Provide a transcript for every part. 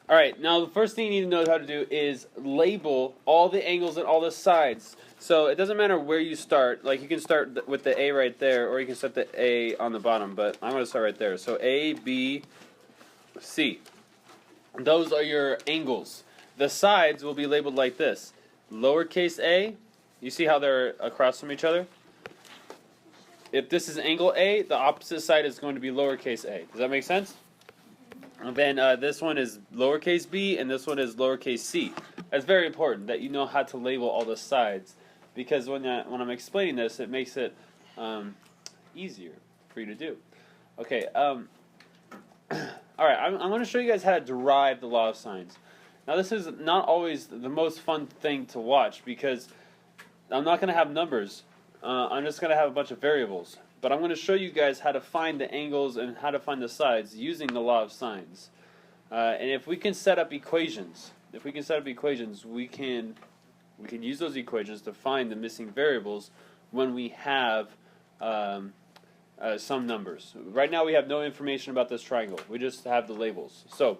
Alright, now the first thing you need to know how to do is label all the angles and all the sides. So it doesn't matter where you start. Like you can start with the A right there, or you can start the A on the bottom, but I'm going to start right there. So A, B, C. Those are your angles. The sides will be labeled like this. Lowercase a, you see how they're across from each other? If this is angle A, the opposite side is going to be lowercase a. Does that make sense? And then this one is lowercase b, and this one is lowercase c. That's very important that you know how to label all the sides, because when I'm explaining this, it makes it easier for you to do. Okay. All right. I'm going to show you guys how to derive the law of sines. Now, this is not always the most fun thing to watch because I'm not going to have numbers. I'm just going to have a bunch of variables. But I'm going to show you guys how to find the angles and how to find the sides using the law of sines. And if we can set up equations, we can use those equations to find the missing variables when we have some numbers. Right now we have no information about this triangle. We just have the labels. So,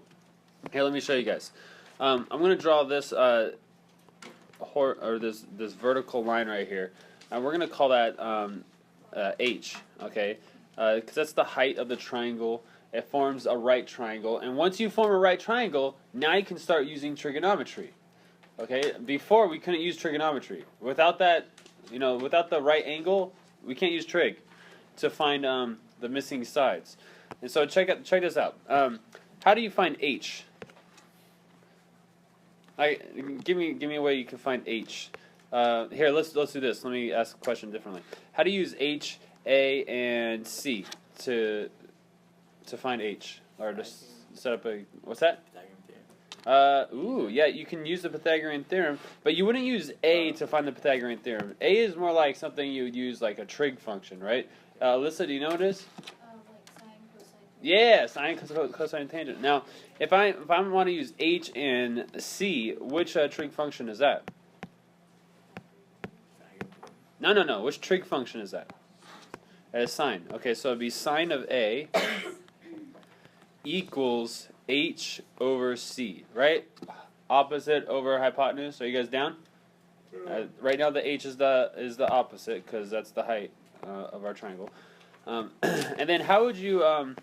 here, let me show you guys. I'm going to draw this this vertical line right here, and we're going to call that H, okay? Because that's the height of the triangle. It forms a right triangle, and once you form a right triangle, now you can start using trigonometry. Okay? Before we couldn't use trigonometry. Without that, without the right angle, we can't use trig to find the missing sides. And so check this out. How do you find H? Give me a way you can find H. Here, let's do this. Let me ask a question differently. How do you use H, A, and C to find H, or to set up a what's that? Pythagorean theorem. Yeah, you can use the Pythagorean theorem, but you wouldn't use A to find the Pythagorean theorem. A is more like something you would use like a trig function, right? Alyssa, do you know what it is? Like sine, cosine. Yeah, sine, cosine, tangent. Now, if I want to use H and C, which trig function is that? No. Which trig function is that? That is sine. Okay, so it'd be sine of A equals H over C, right? Opposite over hypotenuse. Are you guys down? Right now, the H is the opposite because that's the height of our triangle. And then how would you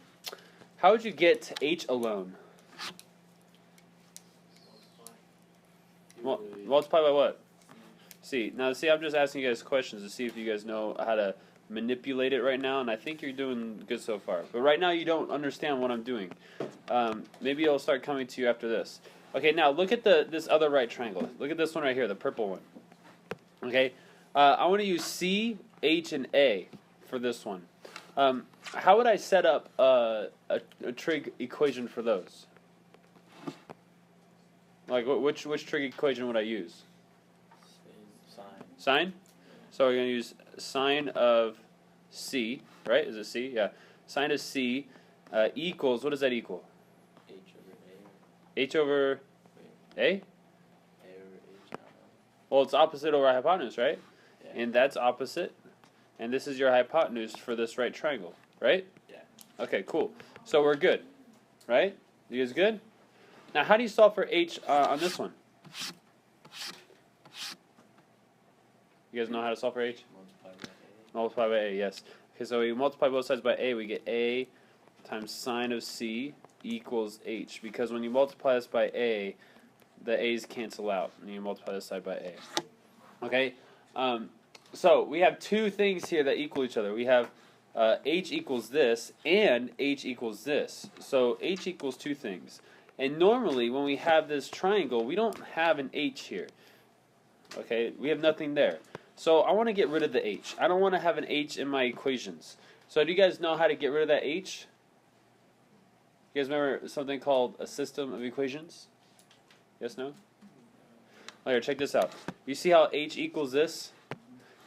get to H alone? Multiply by what? C. Now, I'm just asking you guys questions to see if you guys know how to manipulate it right now, and I think you're doing good so far. But right now, you don't understand what I'm doing. Maybe it'll start coming to you after this. Okay, now look at this other right triangle. Look at this one right here, the purple one. Okay, I want to use C, H, and A for this one. How would I set up a trig equation for those? Like, which trig equation would I use? Sine? So we're going to use sine of C, right? Is it C? Yeah. Sine of C equals, what does that equal? H over A? A over H, well, it's opposite over hypotenuse, right? Yeah. And that's opposite. And this is your hypotenuse for this right triangle, right? Yeah. Okay, cool. So we're good, right? You guys good? Now, how do you solve for H on this one? You guys know how to solve for H? Multiply by A, yes. Okay, so we multiply both sides by A, we get A times sine of C equals H. Because when you multiply this by A, the A's cancel out, and you multiply this side by A. Okay? So we have two things here that equal each other. We have H equals this, and H equals this. So H equals two things. And normally, when we have this triangle, we don't have an H here. Okay? We have nothing there. So I want to get rid of the H. I don't want to have an H in my equations. So do you guys know how to get rid of that H? You guys remember something called a system of equations? Yes, no? Oh, here, check this out. You see how H equals this?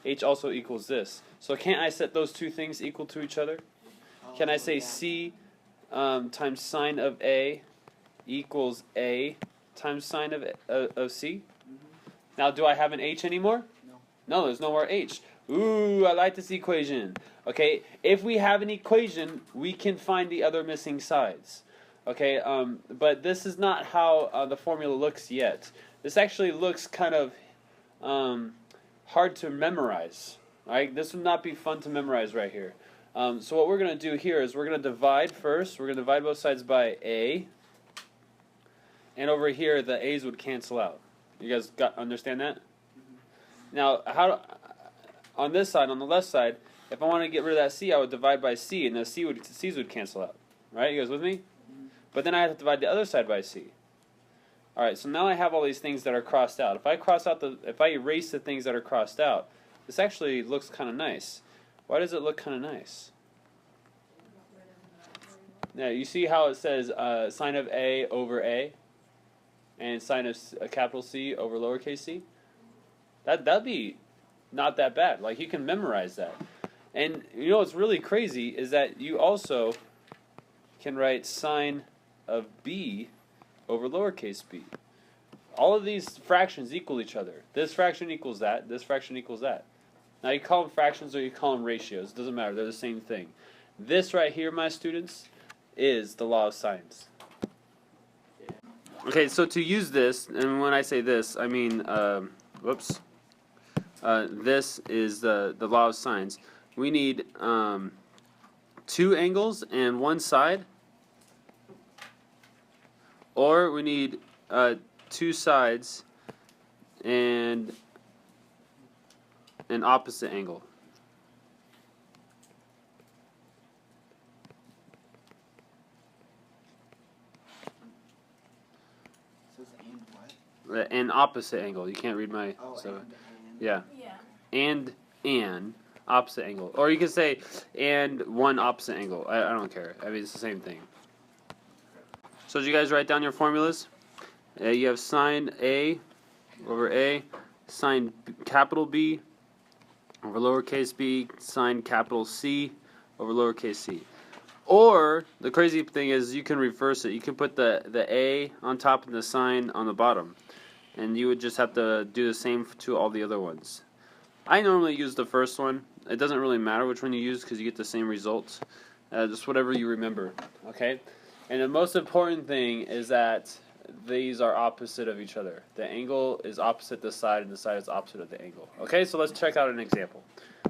H also equals this. So can't I set those two things equal to each other? Can I say C times sine of A equals A times sine of C? Now, do I have an H anymore? No, there's no more H. Ooh, I like this equation. Okay, if we have an equation, we can find the other missing sides. Okay, but this is not how the formula looks yet. This actually looks kind of hard to memorize. Right? This would not be fun to memorize right here. So what we're going to do here is we're going to divide first. We're going to divide both sides by a. And over here, the a's would cancel out. You guys understand that? Mm-hmm. Now, on this side, on the left side, if I want to get rid of that c, I would divide by c, and the c's would cancel out. Right? You guys with me? Mm-hmm. But then I have to divide the other side by c. All right. So now I have all these things that are crossed out. If I erase the things that are crossed out, this actually looks kind of nice. Why does it look kind of nice? Now, you see how it says sine of a over a, and sine of a capital C over lowercase c? That'd be not that bad. Like, you can memorize that. And you know what's really crazy is that you also can write sine of b over lowercase b. All of these fractions equal each other. This fraction equals that. This fraction equals that. Now, you call them fractions or you call them ratios. It doesn't matter. They're the same thing. This right here, my students, is the law of sines. Okay, so to use this, and when I say this, I mean, this is the law of sines. We need 2 angles and 1 side, or we need 2 sides and an opposite angle. It says and what? An opposite angle. You can't read my yeah. And opposite angle, or you can say and 1 opposite angle. I don't care. I mean, it's the same thing. So did you guys write down your formulas? You have sine A over A, sine capital B over lowercase b, sine capital C over lowercase c. Or, the crazy thing is, you can reverse it. You can put the A on top and the sine on the bottom. And you would just have to do the same to all the other ones. I normally use the first one. It doesn't really matter which one you use because you get the same results. Just whatever you remember. Okay? And the most important thing is that these are opposite of each other. The angle is opposite the side, and the side is opposite of the angle. Okay, so let's check out an example.